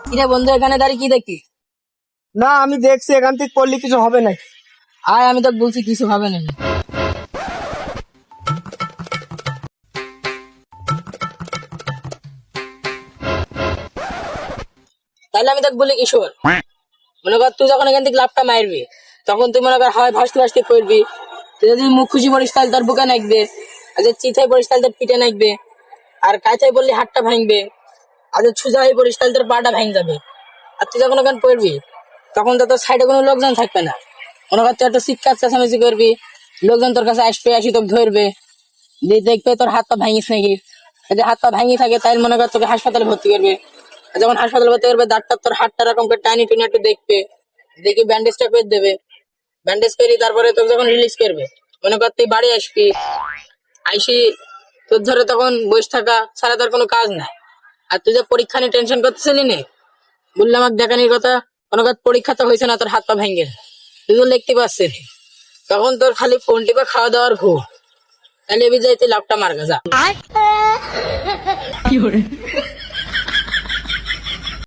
কিরে বন্ধু, এখানে দাঁড়িয়ে কি দেখি? না, আমি দেখছি এখান থেকে করলে কিছু হবে না। আয়, আমি তো বলছি কিছু হবে না। তাহলে আমি তোকে বলি কিশোর, মনে কর তুই যখন এখান থেকে লাভটা মারবি, তখন তুই মনে কর হয় ভাসতে ভাসতে পড়বি। তুই যদি মুখ খুশি পড়িস তাহলে তোর বুকে নাকবে, আর যদি চিথায় পড়িস তাহলে তোর পিঠে নাকবে, আর কাঁচায় পড়লে হাতটা ভাঙবে, আর যদি সোজা হয়ে পড়িস তাহলে তোর পাটা ভেঙে যাবে। আর তুই যখন ওখানে পড়বি তখন তো তোর সাইডে কোনো লোকজন থাকবে না। মনে কর তুই একটা চিৎকার চেঁচামেচি করবি, লোকজন তোর কাছে আসবে, আসি তোকে ধরবে, দিয়ে দেখবে তোর হাত পা ভাঙিস নাকি। যদি হাত পা ভাঙি থাকে তাহলে মনে কর তোকে হাসপাতালে ভর্তি করবে। আর যখন হাসপাতালে ভর্তি করবে, ডাক্তার তোর হাতটা এরকম করে টানি টুনি একটু দেখবে, দেখি ব্যান্ডেজটা করে দেবে। ব্যান্ডেজ করি তারপরে তোকে যখন রিলিজ করবে, মনে কর তুই বাড়ি আসবি, আইসি তোর ধরে তখন বসে থাকা ছাড়া তোর কোনো কাজ নাই। আর তুই যে পরীক্ষা নিয়ে টেনশন করতেছিলি নি, বললাম আমাকে দেখানির কথা, মনে কর পরীক্ষা তো হয়েছে না, তোর হাত পা ভেঙে তুই তো লিখতে পারছিস, তখন তোর খালি ফোন টিপা খাওয়া দাওয়ার ঘুম। তাহলে এবার যাইতে লাভটা মার যা।